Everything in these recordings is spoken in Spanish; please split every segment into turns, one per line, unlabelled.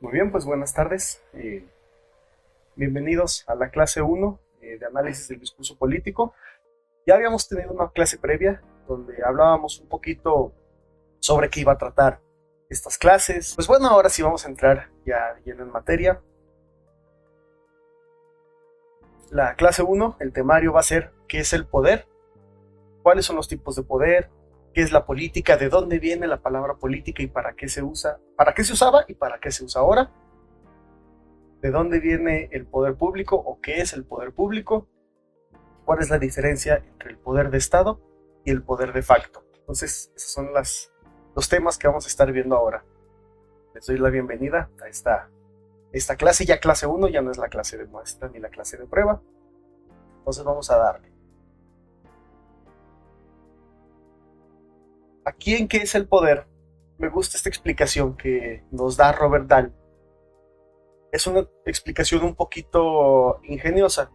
Muy bien, pues buenas tardes. Bienvenidos a la clase 1 de análisis del discurso político. Ya habíamos tenido una clase previa donde hablábamos un poquito sobre qué iba a tratar estas clases. Pues bueno, ahora sí vamos a entrar ya lleno en materia. La clase 1, el temario va a ser ¿qué es el poder? ¿Cuáles son los tipos de poder? ¿Qué es la política? ¿De dónde viene la palabra política y para qué se usa? ¿Para qué se usaba y para qué se usa ahora? ¿De dónde viene el poder público o qué es el poder público? ¿Cuál es la diferencia entre el poder de Estado y el poder de facto? Entonces, esos son los temas que vamos a estar viendo ahora. Les doy la bienvenida a esta clase, ya clase 1, ya no es la clase de muestra ni la clase de prueba. Entonces vamos a darle. Aquí en qué es el poder, me gusta esta explicación que nos da Robert Dahl. Es una explicación un poquito ingeniosa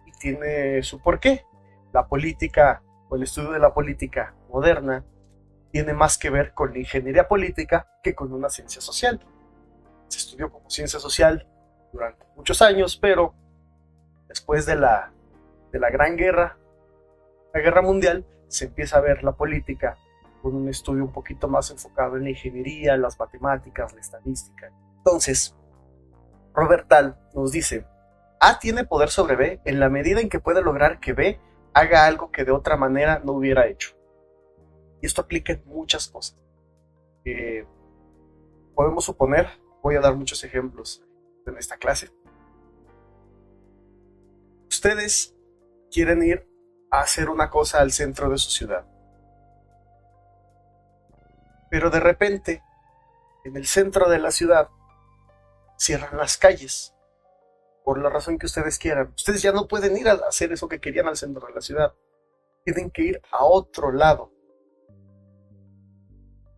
y tiene su porqué. La política o el estudio de la política moderna tiene más que ver con la ingeniería política que con una ciencia social. Se estudió como ciencia social durante muchos años, pero después de la Gran Guerra, la Guerra Mundial, se empieza a ver la política con un estudio un poquito más enfocado en la ingeniería, las matemáticas, la estadística. Entonces, Robert Dahl nos dice, A tiene poder sobre B en la medida en que puede lograr que B haga algo que de otra manera no hubiera hecho. Y esto aplica en muchas cosas. Podemos suponer, voy a dar muchos ejemplos en esta clase. Ustedes quieren ir a hacer una cosa al centro de su ciudad. Pero de repente, en el centro de la ciudad, cierran las calles. Por la razón que ustedes quieran. Ustedes ya no pueden ir a hacer eso que querían al centro de la ciudad. Tienen que ir a otro lado.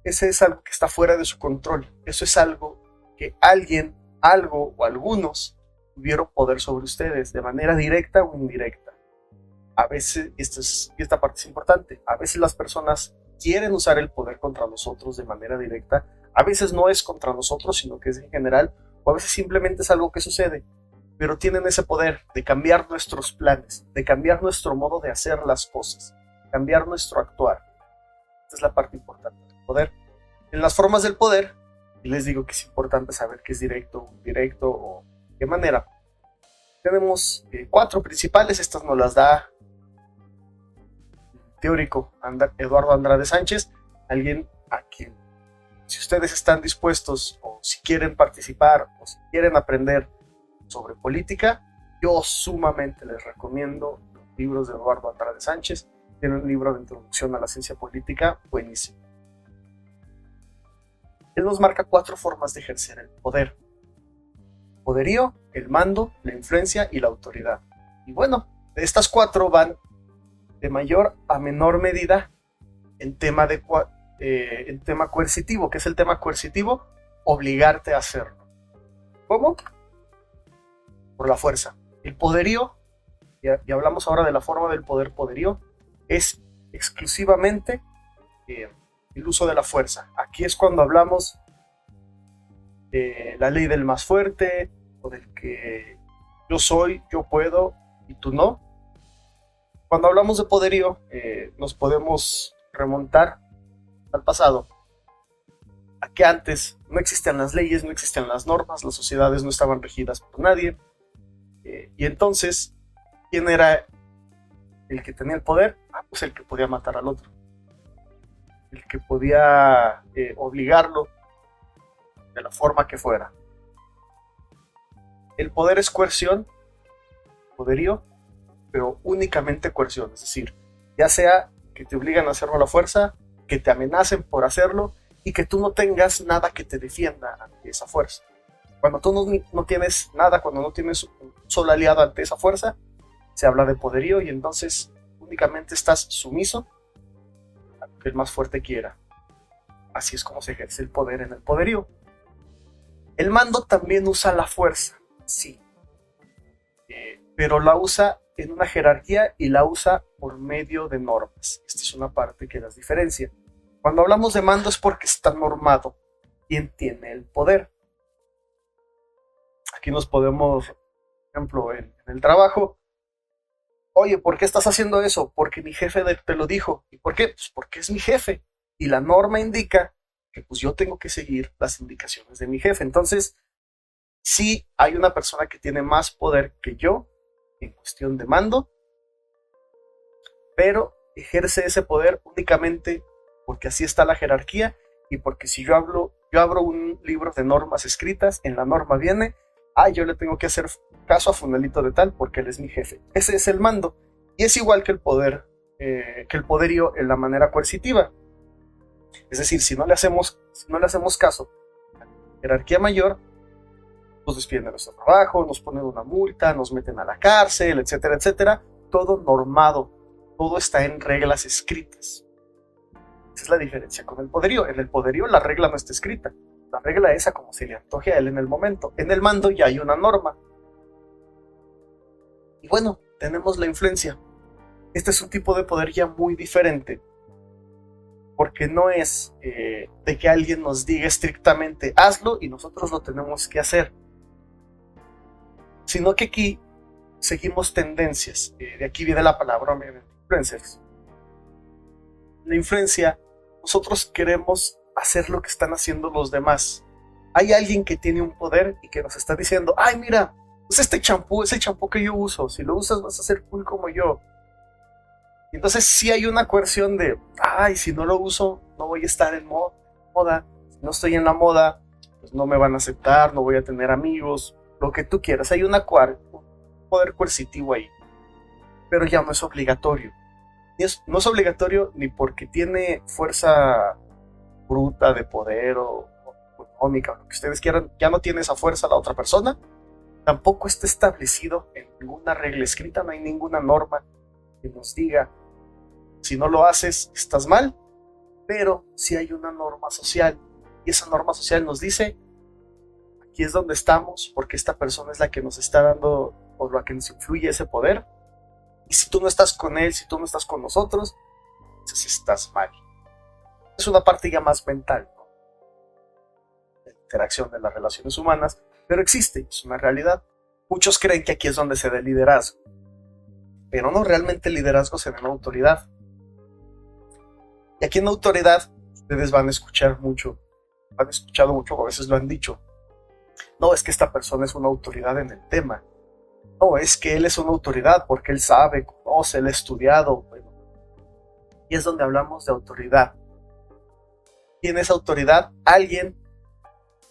Ese es algo que está fuera de su control. Eso es algo que alguien, algo o algunos tuvieron poder sobre ustedes de manera directa o indirecta. A veces, esta parte es importante, a veces las personas quieren usar el poder contra nosotros de manera directa. A veces no es contra nosotros, sino que es en general, o a veces simplemente es algo que sucede. Pero tienen ese poder de cambiar nuestros planes, de cambiar nuestro modo de hacer las cosas, cambiar nuestro actuar. Esta es la parte importante del poder. En las formas del poder, y les digo que es importante saber qué es directo o indirecto o qué manera. Tenemos 4 principales, estas nos las da el teórico Eduardo Andrade Sánchez, alguien a quien, si ustedes están dispuestos o si quieren participar o si quieren aprender sobre política, yo sumamente les recomiendo los libros de Eduardo Andrade Sánchez. Tiene un libro de introducción a la ciencia política buenísimo. Él nos marca 4 formas de ejercer el poder: poderío, el mando, la influencia y la autoridad. Y bueno, de estas 4 van de mayor a menor medida en tema coercitivo. ¿Qué es el tema coercitivo? Obligarte a hacerlo. ¿Cómo? Por la fuerza. El poderío, y hablamos ahora de la forma del poderío, es exclusivamente el uso de la fuerza. Aquí es cuando hablamos de la ley del más fuerte, o del que yo soy, yo puedo y tú no. Cuando hablamos de poderío, nos podemos remontar al pasado, a que antes no existían las leyes, no existían las normas, las sociedades no estaban regidas por nadie. Y entonces, ¿quién era el que tenía el poder? Pues el que podía matar al otro. El que podía obligarlo de la forma que fuera. El poder es coerción, poderío, pero únicamente coerción. Es decir, ya sea que te obligan a hacerlo a la fuerza, que te amenacen por hacerlo y que tú no tengas nada que te defienda ante esa fuerza. Cuando tú no tienes nada, cuando no tienes un solo aliado ante esa fuerza, se habla de poderío y entonces únicamente estás sumiso a lo que el más fuerte quiera. Así es como se ejerce el poder en el poderío. El mando también usa la fuerza, sí, pero la usa en una jerarquía y la usa por medio de normas. Esta es una parte que las diferencia. Cuando hablamos de mando es porque está normado quién tiene el poder. aquí nos podemos, por ejemplo, en el trabajo, oye, ¿por qué estás haciendo eso? Porque mi jefe te lo dijo. ¿Y por qué? Pues porque es mi jefe. Y la norma indica que pues yo tengo que seguir las indicaciones de mi jefe. Entonces, sí hay una persona que tiene más poder que yo en cuestión de mando, pero ejerce ese poder únicamente porque así está la jerarquía y porque si yo abro un libro de normas escritas, en la norma viene, yo le tengo que hacer caso a Funalito de tal porque él es mi jefe. Ese es el mando. Y es igual que el poderío en la manera coercitiva. Es decir, si no le hacemos caso a la jerarquía mayor, nos despiden de nuestro trabajo, nos ponen una multa, nos meten a la cárcel, etcétera, etcétera. Todo normado, todo está en reglas escritas. Esa es la diferencia con el poderío. En el poderío la regla no está escrita. La regla es a como se le antoje a él en el momento. En el mando ya hay una norma. Y bueno, tenemos la influencia. Este es un tipo de poder ya muy diferente. Porque no es de que alguien nos diga estrictamente hazlo y nosotros lo tenemos que hacer. Sino que aquí seguimos tendencias. De aquí viene la palabra influencers. La influencia, nosotros queremos hacer lo que están haciendo los demás. Hay alguien que tiene un poder y que nos está diciendo, ay mira, usa este champú, es el champú que yo uso, si lo usas vas a ser cool como yo. Y entonces sí hay una coerción de, si no lo uso, no voy a estar en moda, si no estoy en la moda, pues no me van a aceptar, no voy a tener amigos, lo que tú quieras. Hay un poder coercitivo ahí, pero ya no es obligatorio. No es obligatorio ni porque tiene fuerza bruta de poder o económica o lo que ustedes quieran, ya no tiene esa fuerza la otra persona. Tampoco está establecido en ninguna regla escrita, no hay ninguna norma que nos diga si no lo haces estás mal, pero sí hay una norma social y esa norma social nos dice aquí es donde estamos porque esta persona es la que nos está dando o la que nos influye ese poder. Y si tú no estás con él, si tú no estás con nosotros, entonces estás mal. Es una parte ya más mental, ¿no? La interacción de las relaciones humanas, pero existe, es una realidad. Muchos creen que aquí es donde se da el liderazgo, pero no, realmente el liderazgo se da en la autoridad. Y aquí en la autoridad, ustedes van a escuchar mucho, han escuchado mucho, a veces lo han dicho. No, es que esta persona es una autoridad en el tema. No, es que él es una autoridad porque él sabe, conoce, él ha estudiado. Bueno, y es donde hablamos de autoridad. ¿Quién es autoridad? Alguien,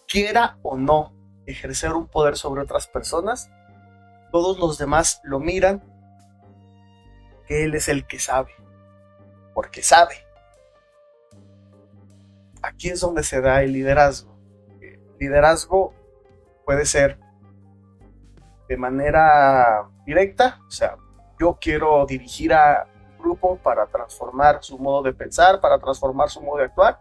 quiera o no ejercer un poder sobre otras personas, todos los demás lo miran, que él es el que sabe, porque sabe. Aquí es donde se da el liderazgo. El liderazgo puede ser de manera directa, o sea, yo quiero dirigir a un grupo para transformar su modo de pensar, para transformar su modo de actuar,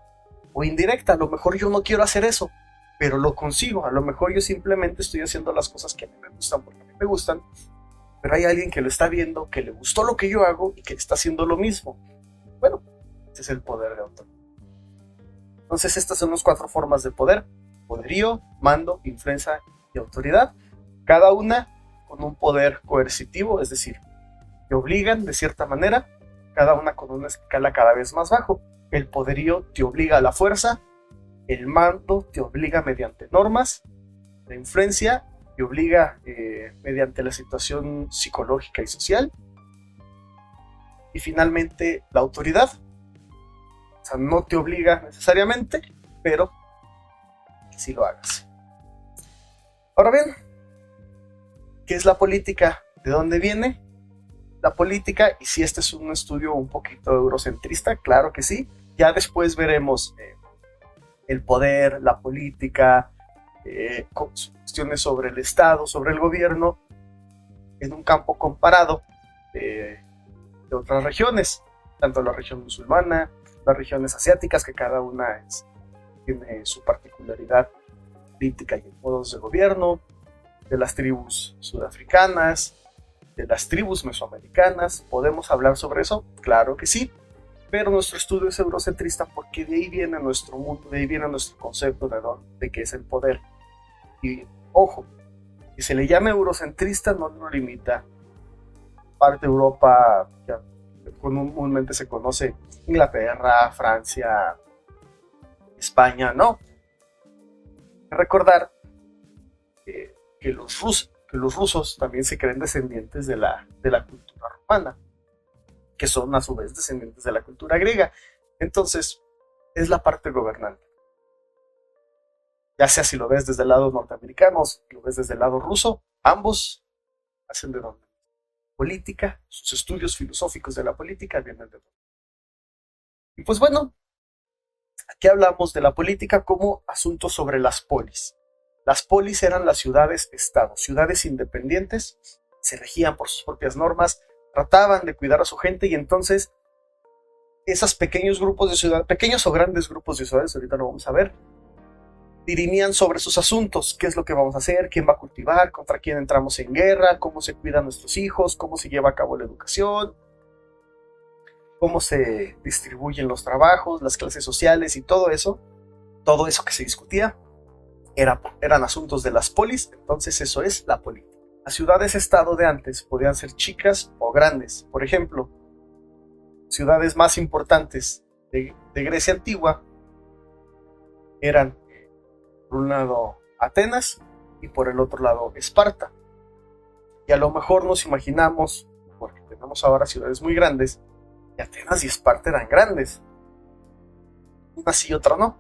o indirecta, a lo mejor yo no quiero hacer eso, pero lo consigo, a lo mejor yo simplemente estoy haciendo las cosas que a mí me gustan porque a mí me gustan, pero hay alguien que lo está viendo, que le gustó lo que yo hago y que está haciendo lo mismo. Bueno, ese es el poder de autoridad. Entonces estas son las 4 formas de poder: poderío, mando, influencia y autoridad. Cada una con un poder coercitivo, es decir, te obligan de cierta manera, cada una con una escala cada vez más bajo. El poderío te obliga a la fuerza, el mando te obliga mediante normas, la influencia te obliga mediante la situación psicológica y social, y finalmente la autoridad, o sea, no te obliga necesariamente, pero que sí lo hagas. Ahora bien, ¿qué es la política? ¿De dónde viene? La política, y si este es un estudio un poquito eurocentrista, claro que sí, ya después veremos el poder, la política, cuestiones sobre el Estado, sobre el gobierno, en un campo comparado de otras regiones, tanto la región musulmana, las regiones asiáticas, que cada una tiene su particularidad política y modos de gobierno, de las tribus sudafricanas, de las tribus mesoamericanas. ¿Podemos hablar sobre eso? Claro que sí, pero nuestro estudio es eurocentrista porque de ahí viene nuestro mundo, de ahí viene nuestro concepto de qué es el poder. Y ojo, Que se le llame eurocentrista no lo limita. Parte de Europa, que comúnmente se conoce Inglaterra, Francia, España, no. Hay que recordar que los rusos también se creen descendientes de la cultura romana, que son a su vez descendientes de la cultura griega. Entonces, es la parte gobernante. Ya sea si lo ves desde el lado norteamericano, si lo ves desde el lado ruso, ambos hacen de donde. Política, sus estudios filosóficos de la política vienen de donde. Y pues bueno, aquí hablamos de la política como asunto sobre las polis. Las polis eran las ciudades-estado, ciudades independientes, se regían por sus propias normas, trataban de cuidar a su gente y entonces esos pequeños grupos de ciudades, pequeños o grandes grupos de ciudades, ahorita lo vamos a ver, dirimían sobre sus asuntos, qué es lo que vamos a hacer, quién va a cultivar, contra quién entramos en guerra, cómo se cuidan nuestros hijos, cómo se lleva a cabo la educación, cómo se distribuyen los trabajos, las clases sociales y todo eso que se discutía, eran asuntos de las polis, entonces eso es la política. Las ciudades-estado de antes podían ser chicas o grandes. Por ejemplo, ciudades más importantes de Grecia antigua eran, por un lado, Atenas y por el otro lado, Esparta. Y a lo mejor nos imaginamos, porque tenemos ahora ciudades muy grandes, que Atenas y Esparta eran grandes. Una sí y otra no.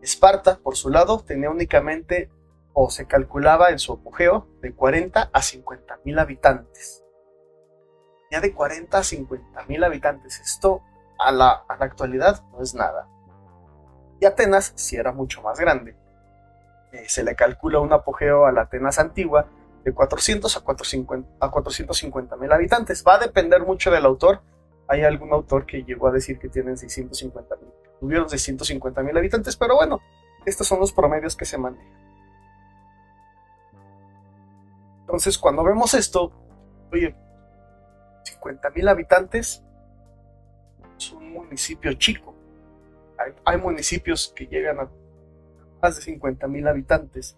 Esparta, por su lado, tenía únicamente, o se calculaba en su apogeo, de 40 a 50 mil habitantes. Ya de 40 a 50 mil habitantes. Esto a la actualidad no es nada. Y Atenas sí era mucho más grande. Se le calcula un apogeo a la Atenas antigua de 400 a 450 mil habitantes. Va a depender mucho del autor. Hay algún autor que llegó a decir que tienen 650 mil. Tuvieron 650 mil habitantes, pero bueno, estos son los promedios que se manejan. Entonces, cuando vemos esto, oye, 50 mil habitantes es un municipio chico. Hay municipios que llegan a más de 50 mil habitantes.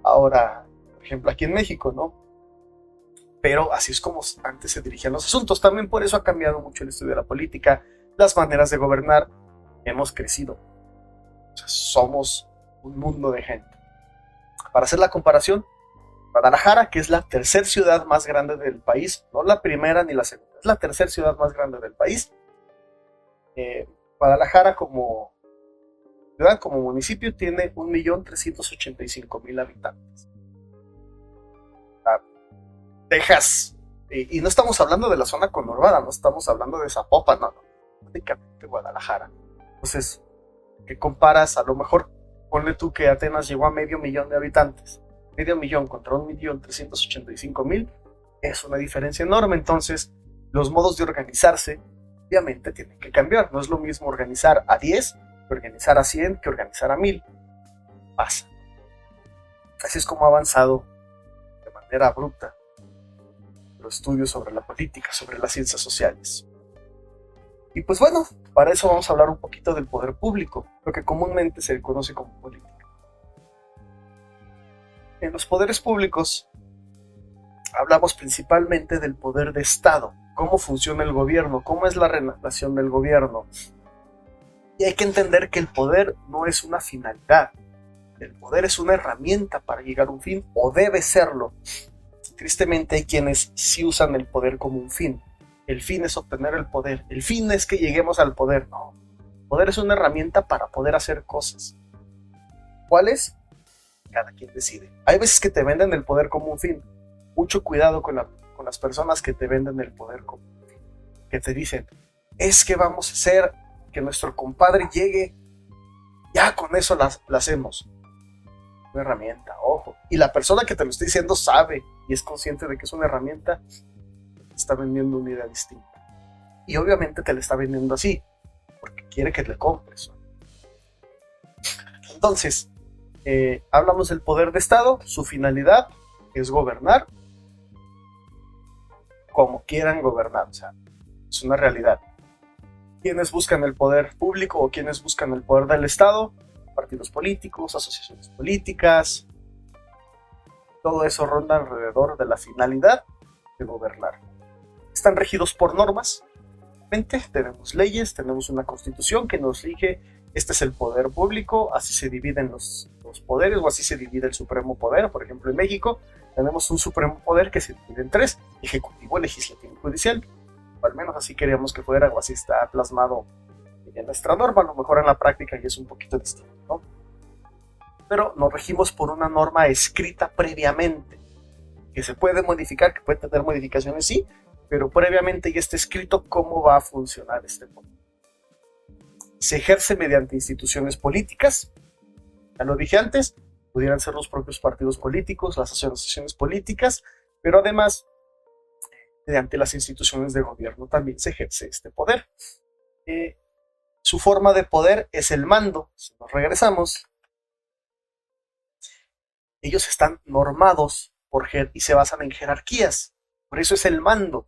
Ahora, por ejemplo, aquí en México, ¿no? Pero así es como antes se dirigían los asuntos. También por eso ha cambiado mucho el estudio de la política, las maneras de gobernar. Hemos crecido. O sea, somos un mundo de gente. Para hacer la comparación, Guadalajara, que es la tercera ciudad más grande del país, no la primera ni la segunda, es la tercera ciudad más grande del país. Guadalajara como ciudad, como municipio, tiene 1.385.000 habitantes. Texas, y no estamos hablando de la zona conurbada, no estamos hablando de Zapopan, no, únicamente Guadalajara. Entonces, ¿qué comparas? A lo mejor, ponle tú que Atenas llegó a 500.000 de habitantes. 500.000 contra 1.385.000 es una diferencia enorme. Entonces, los modos de organizarse, obviamente, tienen que cambiar. No es lo mismo organizar a 10 que organizar a 100 que organizar a 1000. Pasa. Así es como ha avanzado de manera abrupta los estudios sobre la política, sobre las ciencias sociales. Y pues bueno, para eso vamos a hablar un poquito del poder público, lo que comúnmente se conoce como política. En los poderes públicos hablamos principalmente del poder de Estado, cómo funciona el gobierno, cómo es la relación del gobierno. Y hay que entender que el poder no es una finalidad, el poder es una herramienta para llegar a un fin, o debe serlo. Tristemente hay quienes sí usan el poder como un fin. El fin es obtener el poder. El fin es que lleguemos al poder. No. El poder es una herramienta para poder hacer cosas. ¿Cuáles? Cada quien decide. Hay veces que te venden el poder como un fin. Mucho cuidado con las personas que te venden el poder como un fin. Que te dicen, es que vamos a hacer que nuestro compadre llegue. Ya con eso la hacemos. Una herramienta, ojo. Y la persona que te lo está diciendo sabe y es consciente de que es una herramienta. Te está vendiendo una idea distinta. Y obviamente te la está vendiendo así, porque quiere que le compres. Entonces, hablamos del poder de Estado. Su finalidad es gobernar como quieran gobernar. O sea, es una realidad. ¿Quiénes buscan el poder público o quiénes buscan el poder del Estado? Partidos políticos, asociaciones políticas, Todo eso ronda alrededor de la finalidad de gobernar. Están regidos por normas. Tenemos leyes, tenemos una constitución que nos rige. Este es el poder público, así se dividen los poderes, o así se divide el supremo poder. Por ejemplo, en México tenemos un supremo poder que se divide en tres: ejecutivo, legislativo y judicial. O al menos así queríamos que fuera, o así está plasmado en nuestra norma. A lo mejor en la práctica ya es un poquito distinto, ¿no? Pero nos regimos por una norma escrita previamente, que se puede modificar, que puede tener modificaciones, sí, pero previamente ya está escrito cómo va a funcionar este poder. Se ejerce mediante instituciones políticas, ya lo dije antes, pudieran ser los propios partidos políticos, las asociaciones políticas, pero además, mediante las instituciones de gobierno también se ejerce este poder. Su forma de poder es el mando. Si nos regresamos, ellos están normados y se basan en jerarquías, por eso es el mando.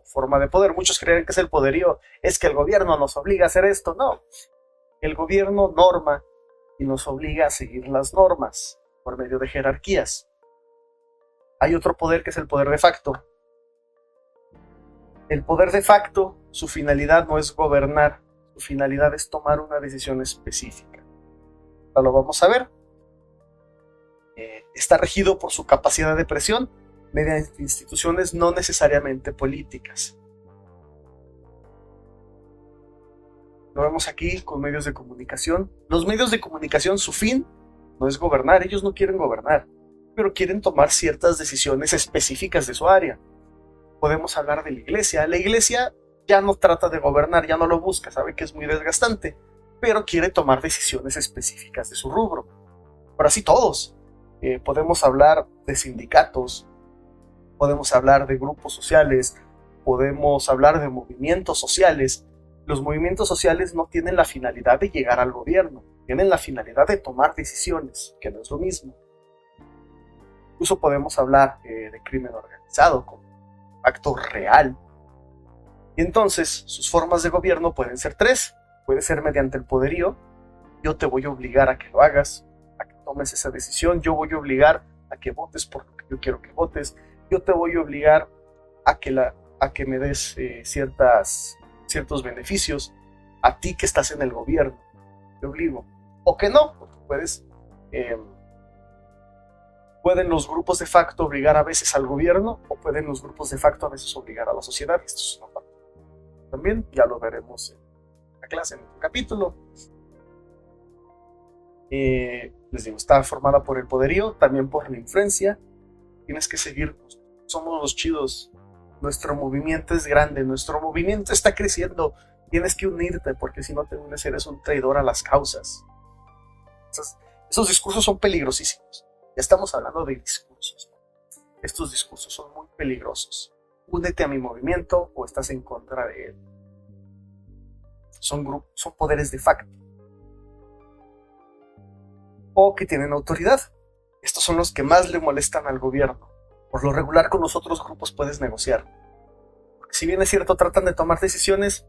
Forma de poder. Muchos creen que es el poderío, es que el gobierno nos obliga a hacer esto. No, el gobierno norma y nos obliga a seguir las normas por medio de jerarquías. Hay otro poder que es el poder de facto. El poder de facto, su finalidad no es gobernar, su finalidad es tomar una decisión específica. Ya lo vamos a ver. Está regido por su capacidad de presión mediante instituciones no necesariamente políticas. Lo vemos aquí con medios de comunicación. Los medios de comunicación, su fin no es gobernar, ellos no quieren gobernar, pero quieren tomar ciertas decisiones específicas de su área. Podemos hablar de la iglesia. La iglesia ya no trata de gobernar, ya no lo busca, sabe que es muy desgastante, pero quiere tomar decisiones específicas de su rubro. Ahora sí, todos. Podemos hablar de sindicatos, podemos hablar de grupos sociales, podemos hablar de movimientos sociales. Los movimientos sociales no tienen la finalidad de llegar al gobierno, tienen la finalidad de tomar decisiones, que no es lo mismo. Incluso podemos hablar de crimen organizado como acto real. Y entonces, sus formas de gobierno pueden ser tres. Puede ser mediante el poderío. Yo te voy a obligar a que lo hagas, a que tomes esa decisión. Yo voy a obligar a que votes por lo que yo quiero que votes. Yo te voy a obligar a que me des ciertos beneficios. A ti que estás en el gobierno, te obligo. O que no, porque pueden los grupos de facto obligar a veces al gobierno, o pueden los grupos de facto a veces obligar a la sociedad. Esto es una parte. También ya lo veremos en la clase, en el capítulo. Les digo, está formada por el poderío, también por la influencia. Tienes que seguir, somos los chidos, nuestro movimiento es grande, nuestro movimiento está creciendo, tienes que unirte, porque si no te unes eres un traidor a las causas. Esos discursos son peligrosísimos. Ya estamos hablando de discursos. Estos discursos son muy peligrosos. Únete a mi movimiento o estás en contra de él. Son poderes de facto. O que tienen autoridad. Estos son los que más le molestan al gobierno. Por lo regular con los otros grupos puedes negociar. Porque si bien es cierto, tratan de tomar decisiones,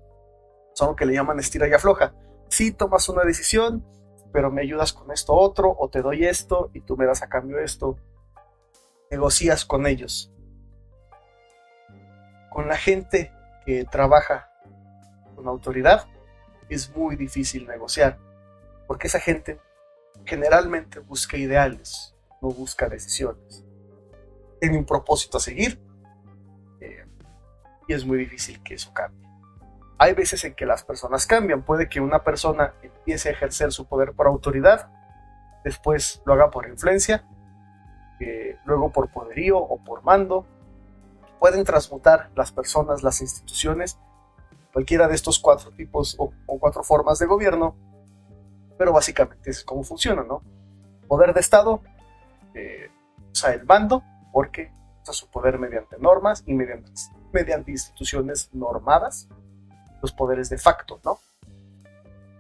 son lo que le llaman estira y afloja. Sí, tomas una decisión, pero me ayudas con esto otro, o te doy esto y tú me das a cambio esto. Negocias con ellos. Con la gente que trabaja con autoridad es muy difícil negociar, porque esa gente generalmente busca ideales, no busca decisiones. Tiene un propósito a seguir y es muy difícil que eso cambie. Hay veces en que las personas cambian. Puede que una persona empiece a ejercer su poder por autoridad, después lo haga por influencia, luego por poderío o por mando. Pueden transmutar las personas, las instituciones, cualquiera de estos cuatro tipos o cuatro formas de gobierno, pero básicamente es como funciona, ¿no? Poder de Estado, usa el mando porque usa su poder mediante normas y mediante instituciones normadas. Los poderes de facto, ¿no?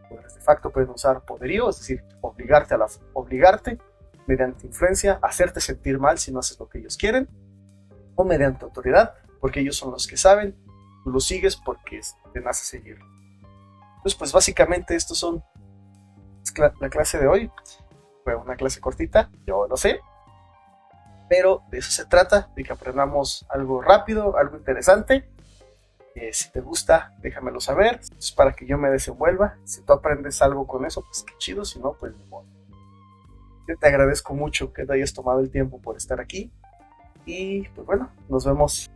Los poderes de facto pueden usar poderío, es decir, obligarte mediante influencia, hacerte sentir mal si no haces lo que ellos quieren, o mediante autoridad, porque ellos son los que saben, tú los sigues porque te nace seguir. Entonces, pues básicamente estos son la clase de hoy. Fue una clase cortita, yo lo sé. pero de eso se trata, de que aprendamos algo rápido, algo interesante. Si te gusta, déjamelo saber, es para que yo me desenvuelva. Si tú aprendes algo con eso, pues qué chido, si no, pues bueno. Yo te agradezco mucho que te hayas tomado el tiempo por estar aquí y pues bueno, nos vemos